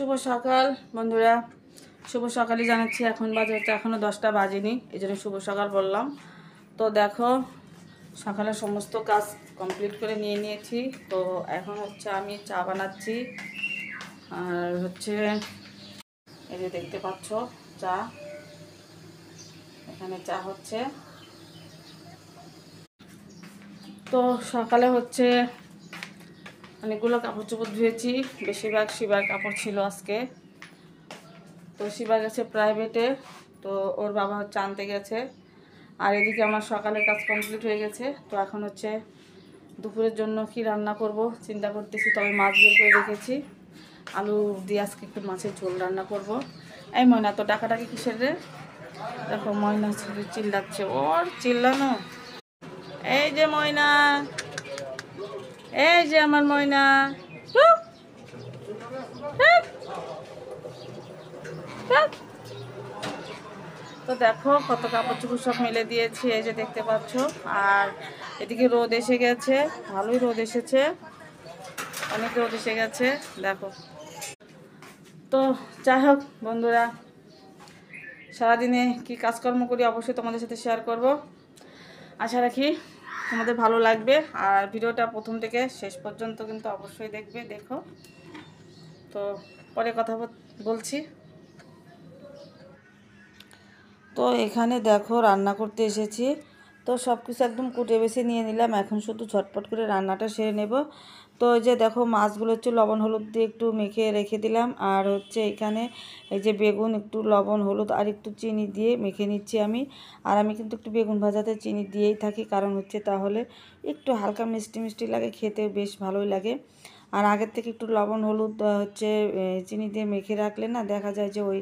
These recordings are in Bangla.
শুভ সকাল বন্ধুরা, শুভ সকালই জানাচ্ছি। এখন বাজে হচ্ছে এখনও 10টা বাজেনি, এই জন্য শুভ সকাল বললাম। তো দেখো, সকালে সমস্ত কাজ কমপ্লিট করে নিয়ে নিয়েছি। তো এখন হচ্ছে আমি চা বানাচ্ছি। আর হচ্ছে এই যে দেখতে পাচ্ছ চা, এখানে চা হচ্ছে। তো সকালে হচ্ছে অনেকগুলো কাপড় চোপড় ধুয়েছি, বেশিরভাগ শিবার কাপড় ছিল আজকে। তো শিবা গেছে প্রাইভেটে, তো ওর বাবা হচ্ছে আনতে গেছে। আর এদিকে আমার সকালের কাজ কমপ্লিট হয়ে গেছে। তো এখন হচ্ছে দুপুরের জন্য কি রান্না করব চিন্তা করতেছি। তবে মাছ বের করে রেখেছি, আলু দিয়ে আজকে একটু মাছের ঝোল রান্না করব। এই ময়না, তো ডাকাডাকি কিসের রে? দেখো ময়না চিল্লাচ্ছে, ওর চিল্লানো। এই যে ময়না, এই যে আমার ময়না। তো দেখো কত কাপড় চোপড় সব মেলে দিয়েছি, এই যে দেখতে পাচ্ছ। আর এদিকে রোদ এসে গেছে, ভালোই রোদ এসেছে, অনেক রোদ এসে গেছে দেখো। তো যাই হোক বন্ধুরা, সারাদিনে কি কাজকর্ম করি অবশ্যই তোমাদের সাথে শেয়ার করব। আশা রাখি তোমাদের ভালো লাগবে। আর ভিডিওটা প্রথম থেকে শেষ পর্যন্ত কিন্তু অবশ্যই দেখবে, দেখো। তো পরে কথা বলছি। তো এখানে দেখো রান্না করতে এসেছি। তো সব কিছু একদম কুটে বেছে নিয়ে নিলাম, এখন শুধু ঝটপট করে রান্নাটা সেরে নেব। তো এই যে দেখো মাছগুলো হচ্ছে লবণ হলুদ দিয়ে একটু মেখে রেখে দিলাম। আর হচ্ছে এখানে এই যে বেগুন একটু লবণ হলুদ আর একটু চিনি দিয়ে মেখে নিচ্ছি আমি। আর আমি কিন্তু একটু বেগুন ভাজাতে চিনি দিয়েই থাকি, কারণ হচ্ছে তাহলে একটু হালকা মিষ্টি মিষ্টি লাগে, খেতে বেশ ভালোই লাগে। আর আগের থেকে একটু লবণ হলুদ হচ্ছে চিনি দিয়ে মেখে রাখলে না দেখা যায় যে ওই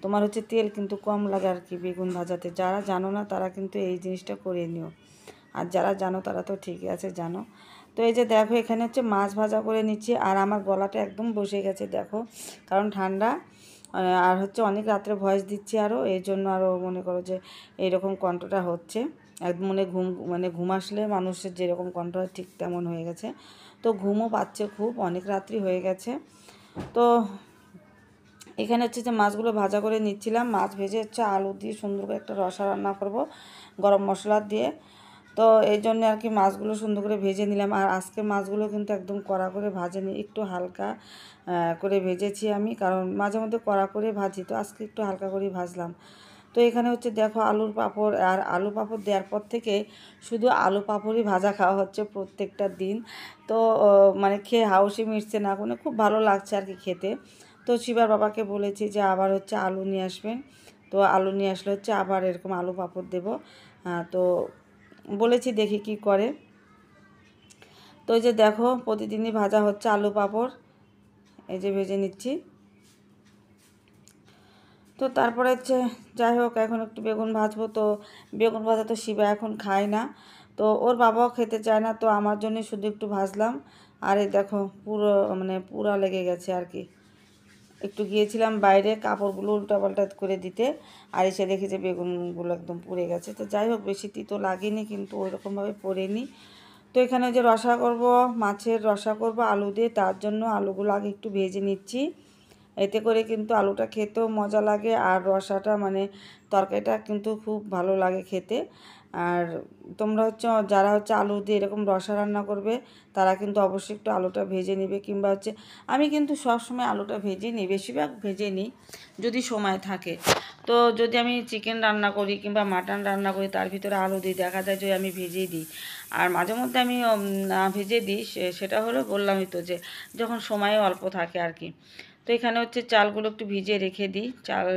তোমার হচ্ছে তেল কিন্তু কম লাগে আর কি বেগুন ভাজাতে। যারা জানো না তারা কিন্তু এই জিনিসটা করে নিও, আর যারা জানো তারা তো ঠিকই আছে জানো। তো এই যে দেখো এখানে হচ্ছে মাছ ভাজা করে নিচ্ছি। আর আমার গলাটা একদম বসে গেছে দেখো, কারণ ঠান্ডা। আর হচ্ছে অনেক রাত্রে ভয়েস দিচ্ছি আরও, এই জন্য আরও মনে করো যে এইরকম কণ্ঠটা হচ্ছে। একদম ঘুম আসলে মানুষের যেরকম কণ্ঠ হয় ঠিক তেমন হয়ে গেছে। তো ঘুমও পাচ্ছে খুব, অনেক রাত্রি হয়ে গেছে। তো এখানে হচ্ছে যে মাছগুলো ভাজা করে নিচ্ছিলাম। মাছ ভেজে হচ্ছে আলু দিয়ে সুন্দর করে একটা রসা রান্না করব গরম মশলা দিয়ে। তো এই জন্য আর কি মাছগুলো সুন্দর করে ভেজে নিলাম। আর আজকে মাছগুলো কিন্তু একদম কড়া করে ভাজেনি, একটু হালকা করে ভেজেছি আমি, কারণ মাঝে মধ্যে কড়া করে ভাজি, তো আজকে একটু হালকা করেই ভাজলাম। তো এখানে হচ্ছে দেখো আলুর পাঁপড়, আর আলু পাঁপড় দেওয়ার পর থেকে শুধু আলু পাঁপড়ই ভাজা খাওয়া হচ্ছে প্রত্যেকটা দিন। তো মানে খেয়ে হাউসি মিটছে না, মানে খুব ভালো লাগছে আর কি খেতে। তো শিবার বাবাকে বলেছি যে আবার হচ্ছে আলু নিয়ে আসবেন। তো আলু নিয়ে আসলে হচ্ছে আবার এরকম আলু পাঁপড় দেবো। তো বলেছি দেখি কি করে। তো এই যে দেখো প্রতিদিনই ভাজা হচ্ছে আলু পাঁপড়, এই যে ভেজে নিচ্ছি। তো তারপরে হচ্ছে যাই হোক এখন একটু বেগুন ভাজবো। তো বেগুন ভাজা তো শিবা এখন খায় না, তো ওর বাবাও খেতে চায় না, তো আমার জন্য শুধু একটু ভাজলাম। আর এই দেখো পুরো পুরা লেগে গেছে আর কি। একটু গিয়েছিলাম বাইরে কাপড়গুলো উল্টাপাল্টা করে দিতে, আর এসে দেখি যে বেগুনগুলো একদম পুড়ে গেছে। তো যাই হোক বেশি তিতো লাগেনি, কিন্তু ওইরকমভাবে পড়েনি। তো এখানে যে রসা করব, মাছের রসা করব আলু দিয়ে, তার জন্য আলুগুলো আগে একটু ভেজে নিচ্ছি। এতে করে কিন্তু আলুটা খেতেও মজা লাগে, আর রসাটা তরকারিটা কিন্তু খুব ভালো লাগে খেতে। আর তোমরা হচ্ছে যারা হচ্ছে আলু দিয়ে এরকম রসা রান্না করবে তারা কিন্তু অবশ্যই একটু আলুটা ভেজে নেবে, কিংবা হচ্ছে আমি কিন্তু সবসময় আলুটা ভেজে নিই, বেশিরভাগ ভেজে নিই যদি সময় থাকে। তো যদি আমি চিকেন রান্না করি কিংবা মাটন রান্না করি তার ভিতরে আলু দিই, দেখা যায় যে আমি ভেজেই দিই। আর মাঝে মধ্যে আমি না ভেজে দিই, সেটা হলো বললামই তো যে যখন সময় অল্প থাকে আর কি। তো এখানে হচ্ছে চালগুলো একটু ভিজিয়ে রেখে দিই চাল।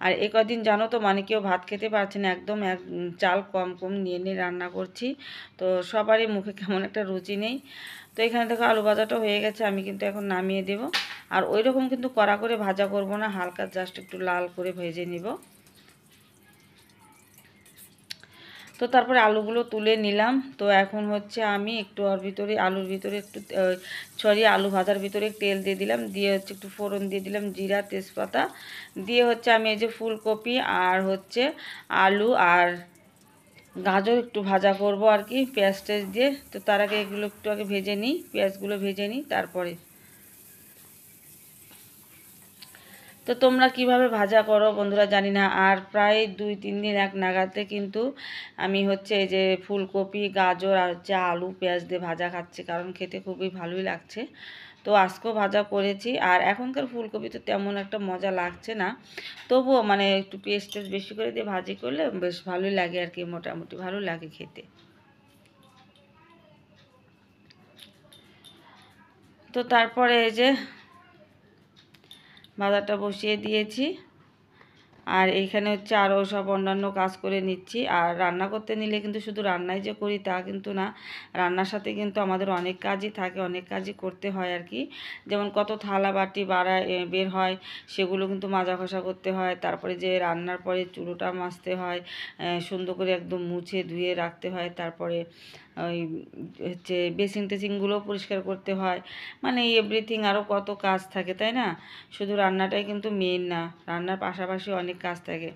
আর এ কদিন জানো তো কেউ ভাত খেতে পারছে না, একদম চাল কম কম নিয়ে নিয়ে রান্না করছি। তো সবারই মুখে কেমন একটা রুচি নেই। তো এখানে দেখো আলু ভাজাটা হয়ে গেছে, আমি কিন্তু এখন নামিয়ে দেব। আর ওই রকম কিন্তু কড়া করে ভাজা করব না, হালকা জাস্ট একটু লাল করে ভেজে নিব। তো তারপরে আলুগুলো তুলে নিলাম। তো এখন হচ্ছে আমি একটু ওর ভিতরে আলুর ভিতরে একটু ছড়িয়ে আলু ভাজার ভিতরে তেল দিয়ে দিলাম, দিয়ে হচ্ছে একটু ফোড়ন দিয়ে দিলাম জিরা তেজপাতা দিয়ে, হচ্ছে আমি এই যে ফুলকপি আর হচ্ছে আলু আর গাজর একটু ভাজা করব আর কি পেঁয়াজ টেজ দিয়ে। তো তার আগে এগুলো একটু আগে ভেজে নিই, পেঁয়াজগুলো ভেজে নিই তারপরে। তো তোমরা কিভাবে ভাজা করো বন্ধুরা জানি না। আর প্রায় 2-3 দিন এক নাগাতে কিন্তু আমি হচ্ছে এই যে ফুলকপি, গাজর আর হচ্ছে আলু, পেঁয়াজ দিয়ে ভাজা খাচ্ছি, কারণ খেতে খুবই ভালোই লাগছে। তো আজকেও ভাজা করেছি। আর এখনকার ফুলকপি তো তেমন একটা মজা লাগছে না, তবুও মানে একটু পেঁয়াজ টেস্ট বেশি করে দিয়ে ভাজি করলে বেশ ভালোই লাগে আর কি, মোটামুটি ভালো লাগে খেতে। তো তারপরে এই যে ভাজাটা বসিয়ে দিয়েছি। আর এইখানে হচ্ছে আরও সব অন্যান্য কাজ করে নিচ্ছি। আর রান্না করতে নিলে কিন্তু শুধু রান্নাই যে করি তা কিন্তু না, রান্নার সাথে কিন্তু আমাদের অনেক কাজই থাকে, অনেক কাজই করতে হয় আর কি। যেমন কত থালা বাটি বের হয়, সেগুলো কিন্তু মাজা ঘষা করতে হয়। তারপরে যে রান্নার পরে চুলোটা মাজতে হয়, সুন্দর করে একদম মুছে ধুয়ে রাখতে হয়। তারপরে ওই হচ্ছে বেসিন টেসিনগুলো পরিষ্কার করতে হয়, মানে এভরিথিং আরও কত কাজ থাকে, তাই না? শুধু রান্নাটাই কিন্তু মেন না, রান্নার পাশাপাশি অনেক কাজ থাকে।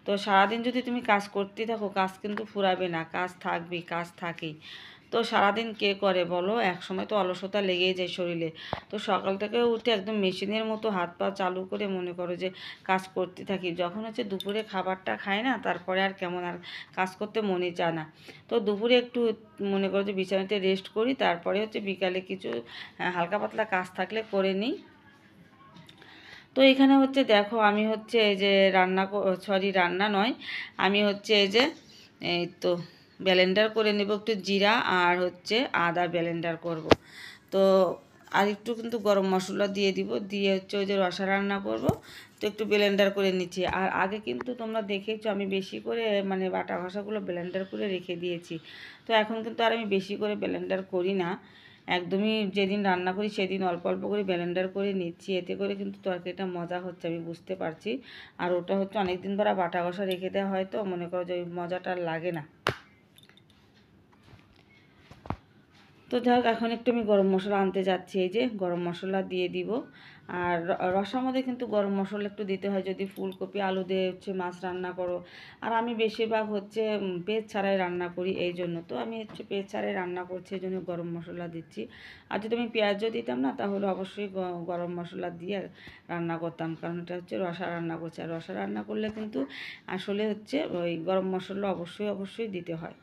তো সারাদিন যদি তুমি কাজ করতে থাকো, কাজ কিন্তু ফুরাবে না, কাজ থাকবেই, কাজ থাকেই। তো সারাদিন কে করে বলো? একসময় তো অলসতা লেগেই যায় শরীরে। তো সকাল থেকে উঠে একদম মেশিনের মতো হাত পা চালু করে মনে করো যে কাজ করতে থাকি। যখন হচ্ছে দুপুরে খাবারটা খাই না, তারপরে আর কেমন আর কাজ করতে মনে চায় না। তো দুপুরে একটু মনে করো যে বিছানাতে রেস্ট করি, তারপরে হচ্ছে বিকালে কিছু হালকা পাতলা কাজ থাকলে করে নিই। তো এখানে হচ্ছে দেখো আমি হচ্ছে এই যে রান্না নয়, আমি হচ্ছে এই যে এই তো ব্লেন্ডার করে নেব একটু জিরা আর হচ্ছে আদা ব্লেন্ডার করব। তো আর একটু কিন্তু গরম মশলা দিয়ে দিব, দিয়ে হচ্ছে ওই যে রসা রান্না করব। তো একটু ব্লেন্ডার করে নিচ্ছি। আর আগে কিন্তু তোমরা দেখেছো আমি বেশি করে মানে বাটা ঘষাগুলো ব্লেন্ডার করে রেখে দিয়েছি। তো এখন কিন্তু আর আমি বেশি করে ব্লেন্ডার করি না, একদমই যেদিন রান্না করি সেদিন অল্প অল্প করে ব্লেন্ডার করে নিচ্ছি। এতে করে কিন্তু তরকারিটা মজা হচ্ছে, আমি বুঝতে পারছি। আর ওটা হচ্ছে অনেক দিন ধরে বাটা ঘষা রেখে দেওয়া হয়, তো মনে করো যে ওই মজাটা আর লাগে না। তো যাই হোক, এখন একটু আমি গরম মশলা আনতে যাচ্ছি, এই যে গরম মশলা দিয়ে দিব। আর রসার মধ্যে কিন্তু গরম মশলা একটু দিতে হয় যদি ফুলকপি আলু দিয়ে হচ্ছে মাছ রান্না করো। আর আমি বেশিরভাগ হচ্ছে পেঁয়াজ ছাড়াই রান্না করি, এই জন্য তো আমি হচ্ছে পেঁয়াজ ছাড়াই রান্না করছি, এই জন্য গরম মশলা দিচ্ছি। আর যদি আমি পেঁয়াজও দিতাম না, তাহলে অবশ্যই গরম মশলা দিয়ে রান্না করতাম, কারণ এটা হচ্ছে রসা রান্না করছি। আর রসা রান্না করলে কিন্তু আসলে হচ্ছে ওই গরম মশলা অবশ্যই অবশ্যই দিতে হয়।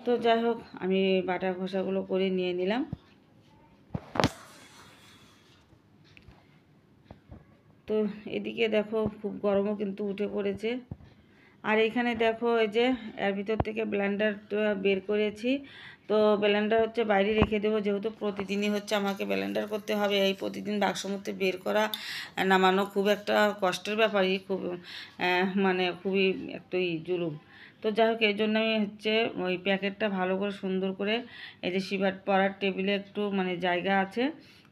তো যাই হোক, আমি বাটা ঘষাগুলো করে নিয়ে নিলাম। তো এদিকে দেখো খুব গরমও কিন্তু উঠে পড়েছে। আর এখানে দেখো এই যে এর ভিতর থেকে ব্লেন্ডারটা বের করেছি। তো ব্লেন্ডার হচ্ছে বাইরে রেখে দেবো, যেহেতু প্রতিদিনই হচ্ছে আমাকে ব্লেন্ডার করতে হবে। এই প্রতিদিন বাক্স মধ্যে বের করা নামানো খুব একটা কষ্টের ব্যাপারই, খুব মানে খুবই একটুই জুলুম। তো যাই হোক, এই জন্য আমি হচ্ছে ওই প্যাকেটটা ভালো করে সুন্দর করে এই যে সিভার পরার টেবিলে একটু মানে জায়গা আছে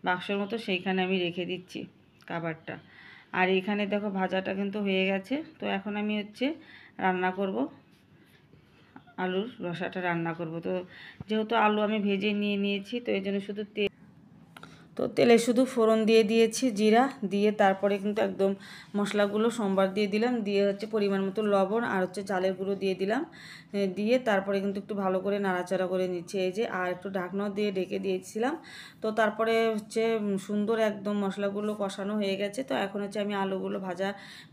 বাক্সের মতো, সেইখানে আমি রেখে দিচ্ছি খাবারটা। আর এখানে দেখো ভাজাটা কিন্তু হয়ে গেছে। তো এখন আমি হচ্ছে রান্না করব, আলুর রসাটা রান্না করব। তো যেহেতু আলু আমি ভেজে নিয়ে নিয়েছি, তো এই জন্য শুধু তেলে শুধু ফোড়ন দিয়ে দিয়েছি, জিরা দিয়ে তারপরে কিন্তু একদম মশলাগুলো সোমবার দিয়ে দিলাম, দিয়ে হচ্ছে পরিমাণ মতো লবণ আর হচ্ছে চালের গুঁড়ো দিয়ে দিলাম, দিয়ে তারপরে কিন্তু একটু ভালো করে নাড়াচাড়া করে নিচ্ছে এই যে। আর একটু ঢাকনাও দিয়ে ঢেকে দিয়েছিলাম। তো তারপরে হচ্ছে সুন্দর একদম মশলাগুলো কষানো হয়ে গেছে। তো এখন হচ্ছে আমি আলুগুলো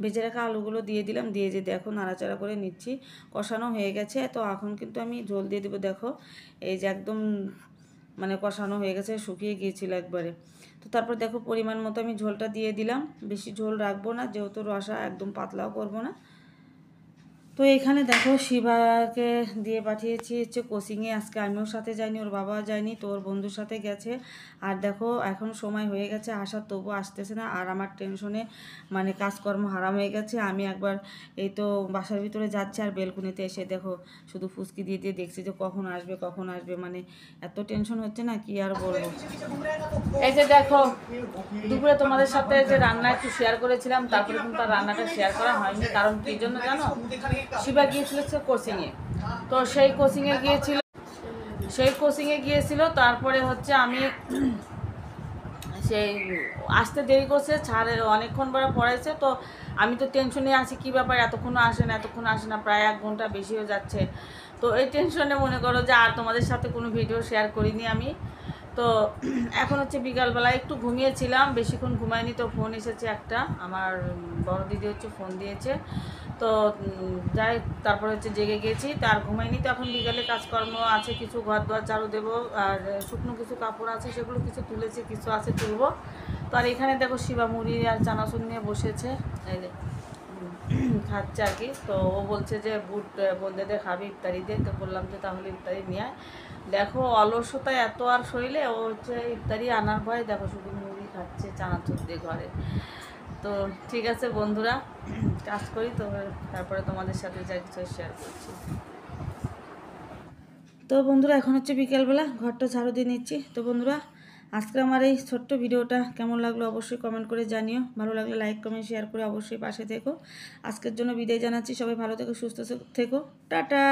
ভেজে রাখা আলুগুলো দিয়ে দিলাম, দিয়ে যে দেখো নাড়াচাড়া করে নিচ্ছি, কষানো হয়ে গেছে। তো এখন কিন্তু আমি ঝোল দিয়ে দেবো, দেখো এই যে একদম মানে কষানো হয়ে গেছে, শুকিয়ে গিয়েছিল একবারে। তো তারপর দেখো পরিমাণ মতো আমি ঝোলটা দিয়ে দিলাম, বেশি ঝোল রাখবো না, যেহেতু রসা একদম পাতলাও করবো না। তো এখানে দেখো শিবাকে দিয়ে পাঠিয়েছি হচ্ছে কোচিংয়ে, আজকে আমিও সাথে যাইনি, ওর বাবাও যায়নি, তো ওর বন্ধুর সাথে গেছে। আর দেখো এখন সময় হয়ে গেছে আসার, তবুও আসতেছে না। আর আমার টেনশনে মানে কাজকর্ম হারাম হয়ে গেছে। আমি একবার এই তো বাসার ভিতরে যাচ্ছি, আর বেলকুনিতে এসে দেখো শুধু ফুসকি দিয়ে দিয়ে দেখছি যে কখন আসবে কখন আসবে, মানে এত টেনশন হচ্ছে না কি আর বলবো। এই যে দেখো দুপুরে তোমাদের সাথে যে রান্না একটু শেয়ার করেছিলাম, তারপরে কিন্তু আর রান্নাটা শেয়ার করা হয়নি, কারণ কি জন্য জানো? শিবা গিয়েছিল কোচিংয়ে। তো সেই কোচিংয়ে গিয়েছিল, তারপরে হচ্ছে আমি সেই আসতে দেরি করছে, ছাড়ে অনেকক্ষণ পরে পড়াইছে। তো আমি তো টেনশনে আছি, কী ব্যাপার এতক্ষণ আসে না, প্রায় 1 ঘন্টা বেশি হয়ে যাচ্ছে। তো এই টেনশনে মনে করো যে আর তোমাদের সাথে কোনো ভিডিও শেয়ার করিনি আমি। তো এখন হচ্ছে বিকালবেলা একটু ঘুমিয়েছিলাম, বেশিক্ষণ ঘুমায়নি। তো ফোন এসেছে একটা, আমার বড় দিদি হচ্ছে ফোন দিয়েছে। তো যাই, তারপরে হচ্ছে জেগে গেছি, তার ঘুমাইনি। তো এখন বিকালে কাজকর্ম আছে, কিছু ঘর দোয়ার ঝাড়ু দেবো, আর শুকনো কিছু কাপড় আছে সেগুলো কিছু তুলেছি, কিছু আছে তুলবো। তো আর এখানে দেখো শিবা মুড়ি আর চানাচুর নিয়ে বসেছে, এই যে খাচ্ছে আর কি। তো ও বলছে যে বুট বলতে দে খাবি ইফতারিতে। তো বললাম যে তাহলে ইফতারি নিয়ে আয়। দেখো অলসতায় এত আর শরীরে, ও হচ্ছে ইফতারি আনার ভয় দেখো শুধু মুড়ি খাচ্ছে চানাচুর দিয়ে ঘরে। তো ঠিক আছে বন্ধুরা, কাজ করি তো, তারপরে তোমাদের সাথে যা কিছু শেয়ার করছি। তো বন্ধুরা এখন হচ্ছে বিকেলবেলা, ঘরটা ঝাড়ু দিয়ে নিচ্ছি। তো বন্ধুরা আজকে আমার এই ছোট্ট ভিডিওটা কেমন লাগলো অবশ্যই কমেন্ট করে জানিও। ভালো লাগলে লাইক কমেন্ট শেয়ার করে অবশ্যই পাশে থেকো। আজকের জন্য বিদায় জানাচ্ছি, সবাই ভালো থেকো, সুস্থ থেকো, টাটা।